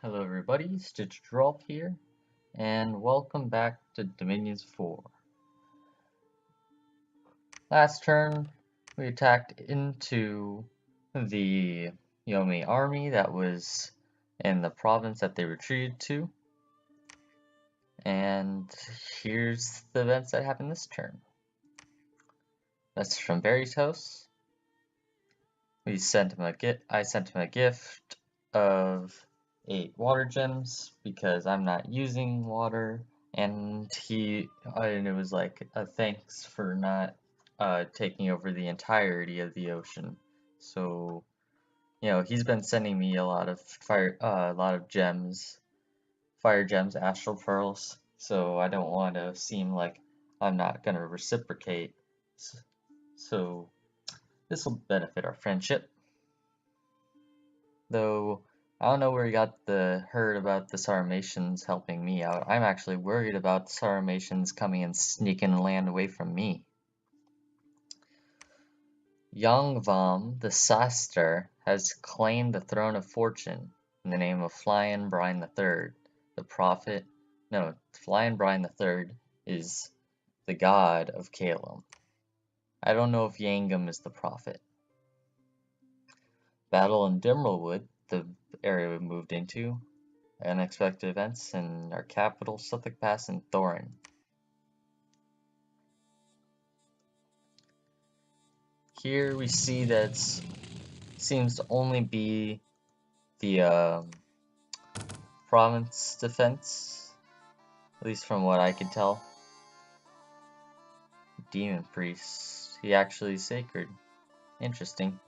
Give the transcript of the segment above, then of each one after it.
Hello everybody, Stitch Drop here, and welcome back to Dominions 4. Last turn, we attacked into the Yomi army that was in the province that they retreated to, and here's the events that happened this turn. That's from Barry's house. I sent him a gift of 8 water gems because I'm not using water, and it was like a thanks for not taking over the entirety of the ocean. So, he's been sending me a lot of gems, fire gems, astral pearls. So I don't want to seem like I'm not gonna reciprocate. So this will benefit our friendship. Though I don't know where you got the heard about the Sarmatians helping me out. I'm actually worried about the Sarmatians coming and sneaking land away from me. Yangvam the Saster has claimed the throne of fortune in the name of Flion Brian III. The prophet, no, Flion Brian III is the god of Calum. I don't know if Yangam is the prophet. Battle in Dimmerwood, the area we moved into. Unexpected events in our capital, Suffolk Pass, and Thorin. Here we see that seems to only be the province defense, at least from what I could tell. Demon priest, he actually is sacred. Interesting.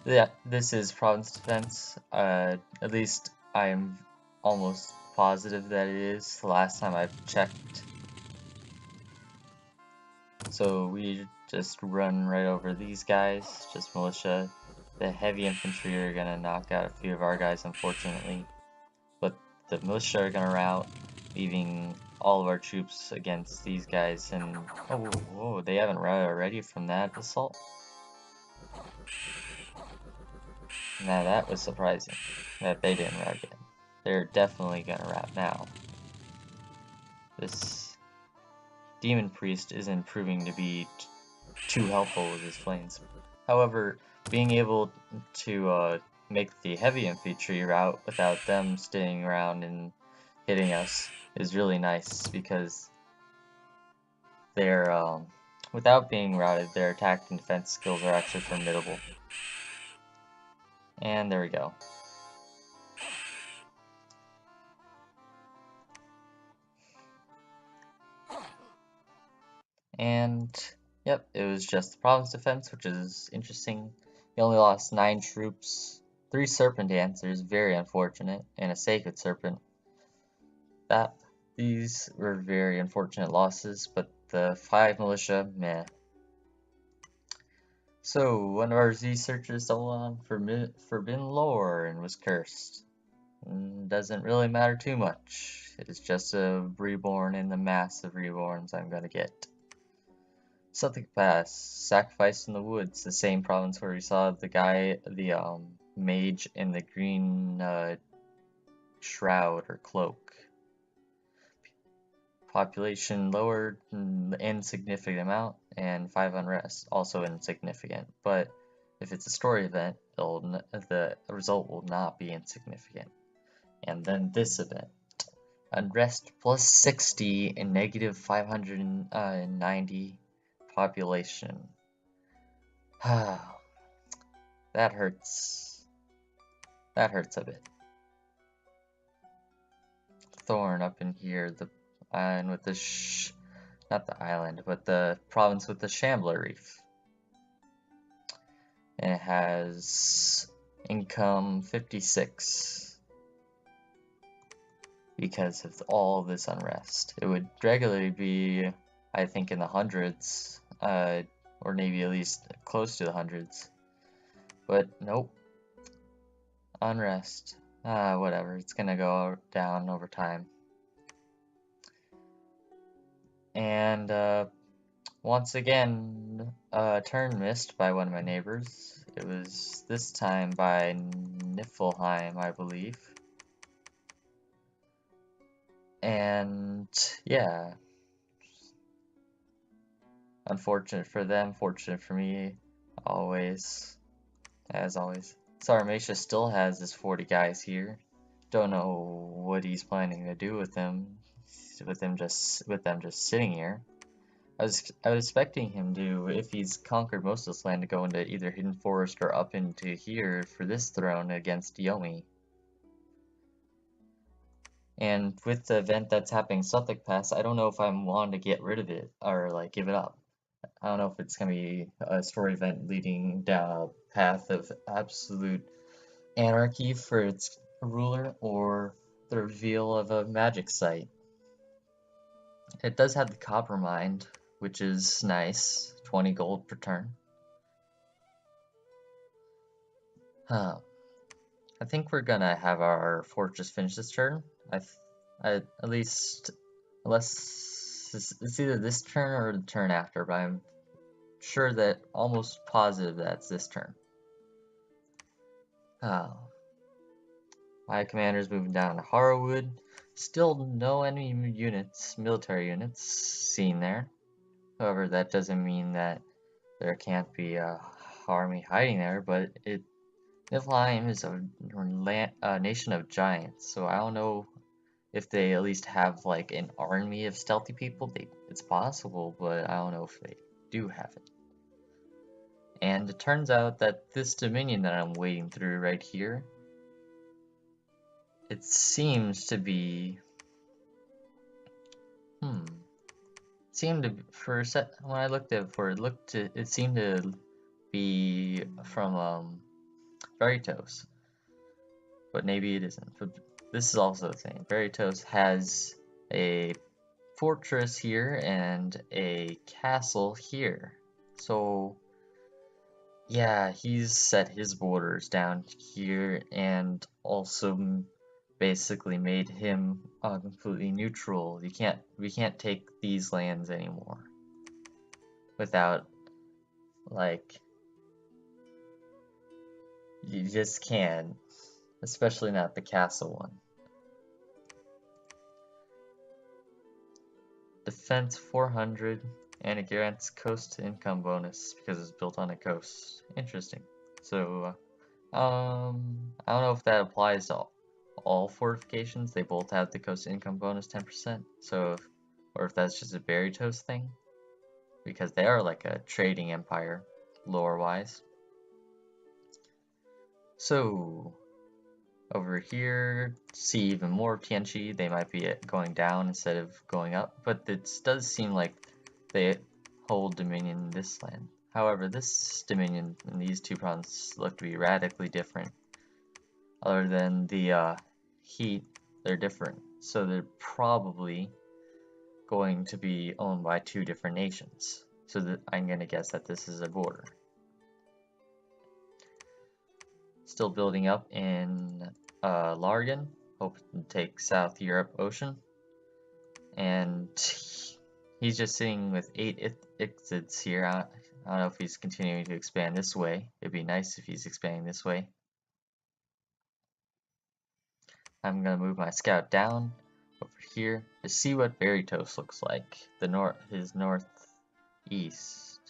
Yeah, this is province defense. At least I am almost positive that it is. The last time I've checked. So we just run right over these guys, just militia. The heavy infantry are gonna knock out a few of our guys, unfortunately. But the militia are gonna rout, leaving all of our troops against these guys. And oh, whoa, they haven't routed already from that assault. Now that was surprising that they didn't rout yet. They're definitely gonna rout now. This demon priest isn't proving to be too helpful with his flames. However, being able to make the heavy infantry route without them staying around and hitting us is really nice because they're without being routed, their attack and defense skills are actually formidable. And there we go. And yep, it was just the province defense, which is interesting. He only lost 9 troops, 3 serpent dancers, very unfortunate, and a sacred serpent. These were very unfortunate losses, but the 5 militia, meh. So, one of our Z searchers stumbled on forbidden lore and was cursed. Doesn't really matter too much. It's just a reborn in the mass of reborns I'm gonna get. Suffolk Pass, Sacrifice in the Woods, the same province where we saw the mage in the green shroud or cloak. Population lowered an insignificant amount, and 5 unrest, also insignificant. But if it's a story event, the result will not be insignificant. And then this event, unrest plus 60 and negative 590 population. That hurts. That hurts a bit. Thorn up in here, the island with the not the island, but the province with the Shambler Reef. And it has income 56 because of all this unrest. It would regularly be, I think, in the hundreds, or maybe at least close to the hundreds. But nope. Unrest. Whatever. It's gonna go down over time. And once again, a turn missed by one of my neighbors. It was this time by Niflheim, I believe. And yeah, unfortunate for them, fortunate for me, always, as always. Sarmatia still has his 40 guys here. Don't know what he's planning to do with them, with them just sitting here. I was expecting him to, if he's conquered most of this land, to go into either Hidden Forest or up into here for this throne against Yomi. And with the event that's happening Suffolk Pass, I don't know if I'm wanting to get rid of it or like give it up. I don't know if it's gonna be a story event leading down a path of absolute anarchy for its ruler or the reveal of a magic site. It does have the copper mine, which is nice, 20 gold per turn. I think we're gonna have our fortress finish this turn. At least, unless it's either this turn or the turn after, but I'm sure that almost positive that's this turn. My commander's moving down to Harwood. Still no enemy units, military units, seen there. However, that doesn't mean that there can't be a army hiding there, but Niflheim is a nation of giants, so I don't know if they at least have like an army of stealthy people. It's possible, but I don't know if they do have it. And it turns out that this dominion that I'm wading through right here, it seems to be, seemed to, for a set, when I looked at it before, it seemed to be from Veritos, but maybe it isn't. But this is also the thing. Veritos has a fortress here and a castle here. So yeah, he's set his borders down here and also basically made him completely neutral. We can't take these lands anymore without, like, you just can't, especially not the castle one. Defense 400 and it grants coast income bonus because it's built on a coast. Interesting. So I don't know if that applies to all fortifications. They both have the coast income bonus 10%. So or if that's just a Veritos thing, because they are like a trading empire lore wise. So over here, see even more Tianchi. They might be going down instead of going up, but it does seem like they hold dominion in this land. However, this dominion and these two provinces look to be radically different. Other than the heat, they're different. So they're probably going to be owned by two different nations. So I'm going to guess that this is a border. Still building up in Largan, hoping to take South Europe Ocean. And he's just sitting with 8 exits here. I don't know if he's continuing to expand this way. It'd be nice if he's expanding this way. I'm gonna move my scout down over here to see what Veritos looks like. His northeast,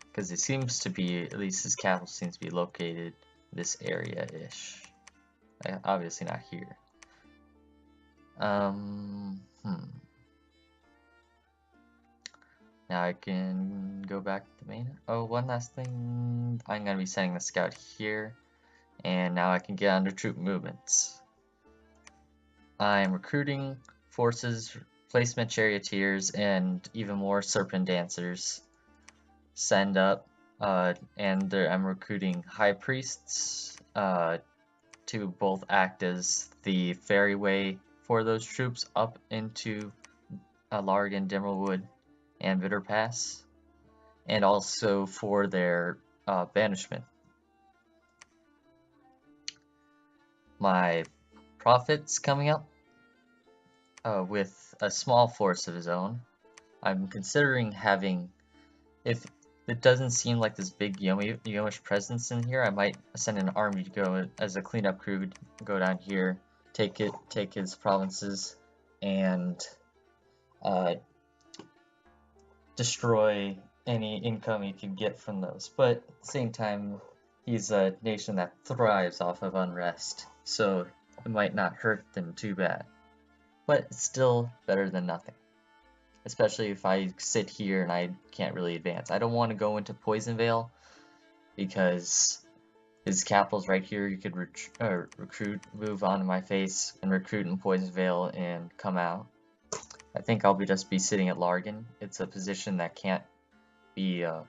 because it seems to be, at least his capital seems to be located this area-ish. Obviously not here. Now I can go back to the main. Oh, one last thing. I'm gonna be sending the scout here, and now I can get under troop movements. I'm recruiting forces, placement charioteers, and even more serpent dancers. Send up, and I'm recruiting high priests to both act as the ferryway for those troops up into Largan, Dimmerwood, and Bitter Pass, and also for their banishment. My prophet's coming up with a small force of his own. I'm considering having, if it doesn't seem like this big Yomish presence in here, I might send an army to go as a cleanup crew, go down here, take his provinces, and destroy any income he can get from those. But at the same time, he's a nation that thrives off of unrest, so it might not hurt them too bad. But it's still better than nothing. Especially if I sit here and I can't really advance. I don't want to go into Poison Vale because his capital's right here. You could recruit, move onto my face, and recruit in Poison Vale and come out. I think I'll just be sitting at Largan. It's a position that can't be, that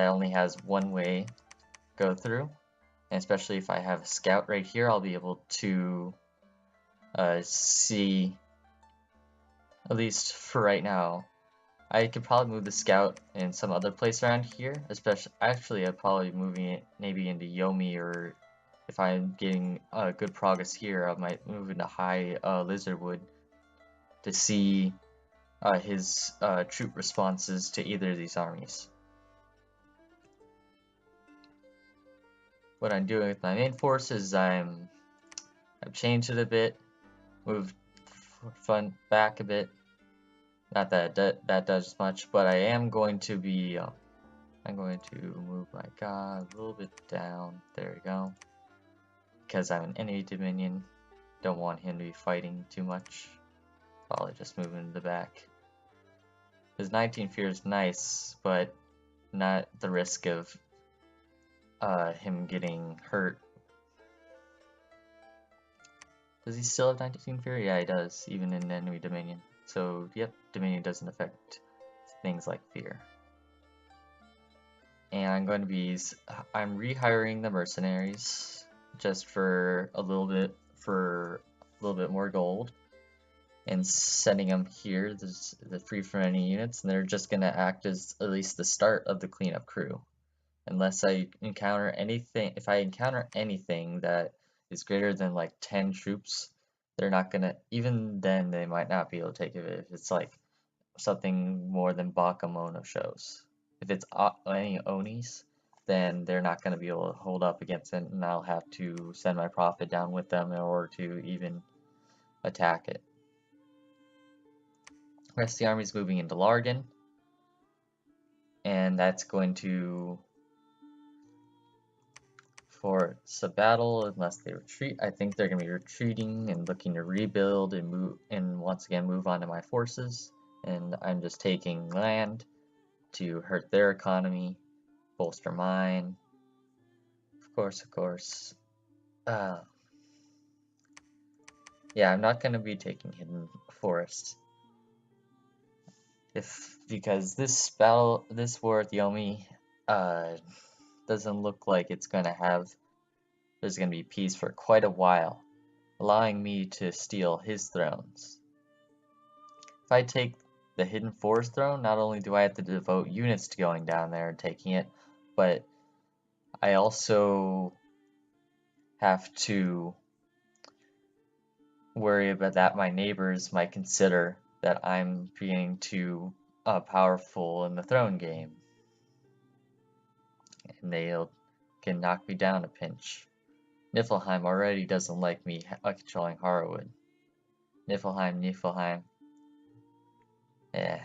only has one way go through. And especially if I have a scout right here, I'll be able to see, at least for right now. I could probably move the scout in some other place around here, actually I'd probably moving it maybe into Yomi, or if I'm getting good progress here, I might move into High Lizardwood to see his troop responses to either of these armies. What I'm doing with my main force is I've changed it a bit, moved front back a bit. Not that that does much, but I am going to be I'm going to move my god a little bit down. There we go. Because I'm an enemy dominion, don't want him to be fighting too much. Probably just move him to the back. His 19 fear is nice, but not the risk of him getting hurt. Does he still have 19 fear? Yeah, he does, even in enemy dominion. So, yep, dominion doesn't affect things like fear. And I'm going to be, I'm rehiring the mercenaries just for a little bit more gold, and sending them here, the free from any units, and they're just going to act as at least the start of the cleanup crew. Unless I encounter anything, if I encounter anything that is greater than like 10 troops, they're not gonna, even then they might not be able to take it if it's like something more than Bakemono shows. If it's any Onis, then they're not gonna be able to hold up against it, and I'll have to send my prophet down with them in order to even attack it. The rest of the army is moving into Largan, and that's going to force a battle unless they retreat. I think they're going to be retreating and looking to rebuild and move, and once again move on to my forces. And I'm just taking land to hurt their economy, bolster mine. Of course. Yeah, I'm not going to be taking Hidden Forest. Because this war with Yomi doesn't look like it's going to have, there's going to be peace for quite a while, allowing me to steal his thrones. If I take the Hidden Forest throne, not only do I have to devote units to going down there and taking it, but I also have to worry about that my neighbors might consider that I'm being too powerful in the throne game, and they can knock me down a pinch. Niflheim already doesn't like me controlling Harrowwood. Niflheim. Yeah.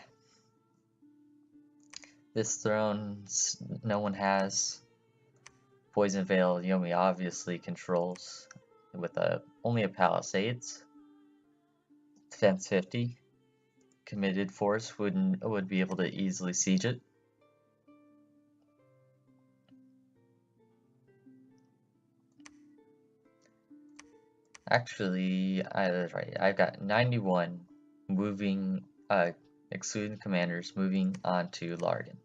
This throne no one has. Poison Vale Yomi obviously controls with only a Palisades. Defense 50. Committed force would be able to easily siege it. Actually, I was right. I've got 91 moving, excluding commanders, moving on to Largan.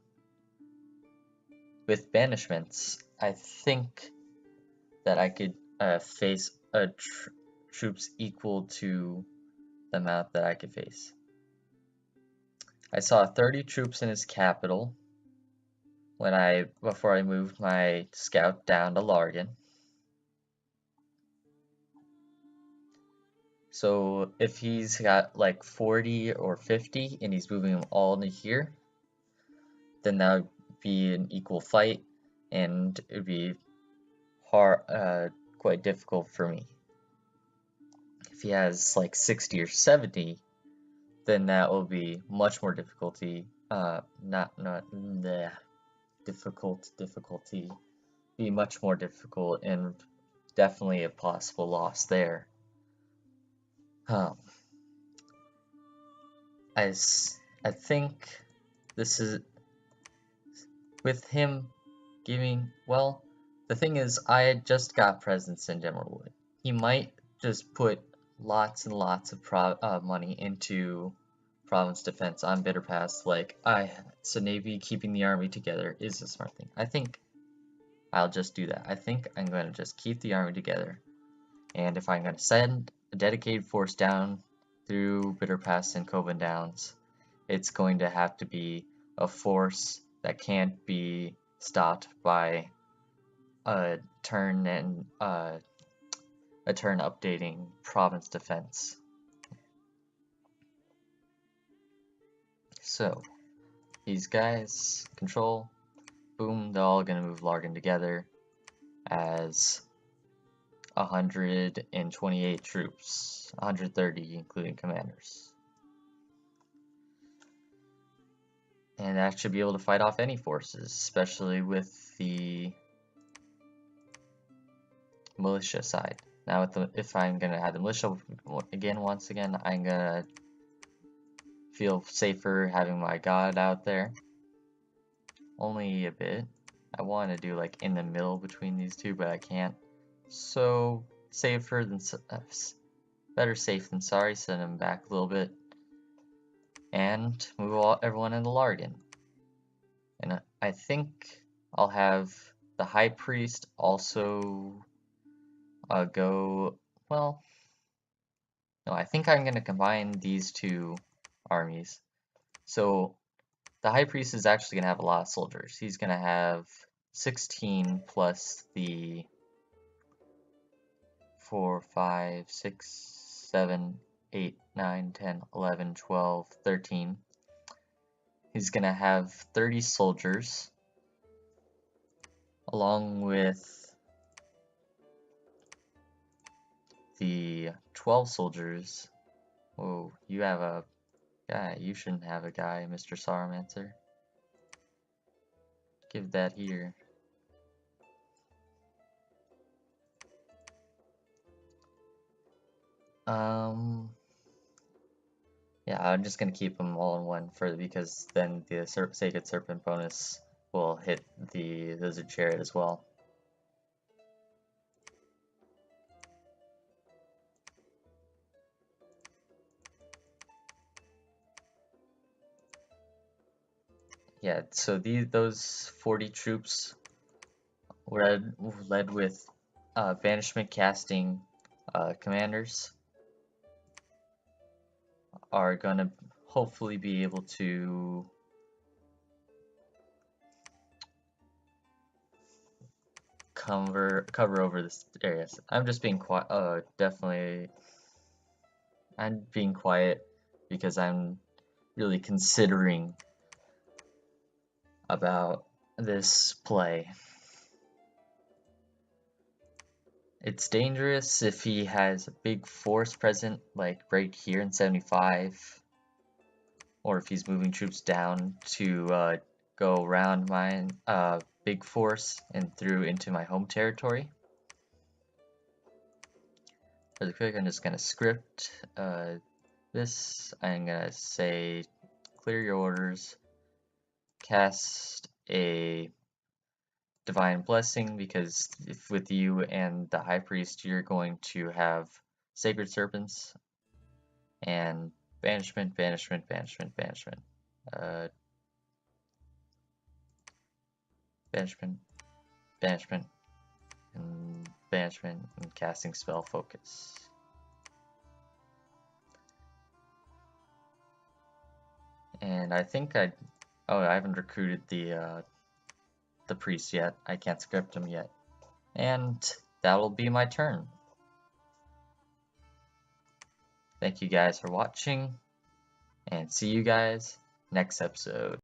With banishments, I think that I could face troops equal to the amount that I could face. I saw 30 troops in his capital before I moved my scout down to Largan. So if he's got like 40 or 50 and he's moving them all into here, then that would be an equal fight, and it would be hard, quite difficult for me. If he has like 60 or 70, then that will be much more difficulty. Difficulty be much more difficult and definitely a possible loss there. I think this is with him giving, well, the thing is, I just got presents in Emeraldwood. He might just put lots and lots of money into province defense on Bitter Pass. Like, so maybe keeping the army together is a smart thing. I think I'll just do that. I think I'm going to just keep the army together. And if I'm going to send a dedicated force down through Bitter Pass and Coven Downs, it's going to have to be a force that can't be stopped by a turn and a turn updating province defense. So these guys control, boom, they're all gonna move Largan together as 128 troops, 130 including commanders. And that should be able to fight off any forces, especially with the militia side. Now, if I'm gonna have the militia again, once again, I'm gonna feel safer having my god out there. Only a bit. I want to do like in the middle between these two, but I can't. So safer than better safe than sorry. Send him back a little bit, and move everyone into Largan. And I think I'll have the High Priest also go. Well, no, I think I'm gonna combine these two armies. So the High Priest is actually going to have a lot of soldiers. He's going to have 16 plus the 4, 5, 6, 7, 8, 9, 10, 11, 12, 13. He's going to have 30 soldiers along with the 12 soldiers. Whoa, you have a guy. You shouldn't have a guy, Mr. Sauromancer. Give that here. Yeah, I'm just gonna keep them all in one because then the Sacred Serpent bonus will hit the Lizard Chariot as well. Yeah, so those 40 troops led with banishment casting commanders are gonna hopefully be able to cover over this area. I'm just being quiet. Definitely, I'm being quiet because I'm really considering about this play. It's dangerous if he has a big force present, like right here in 75, or if he's moving troops down to go around my big force and through into my home territory. Really quick, I'm just gonna script this. I'm gonna say clear your orders, cast a Divine Blessing, because if with you and the High Priest you're going to have Sacred Serpents, and banishment, banishment, banishment, banishment, banishment, banishment, and banishment, and casting spell focus. And I think I haven't recruited the priest yet. I can't script him yet. And that will be my turn. Thank you guys for watching, and see you guys next episode.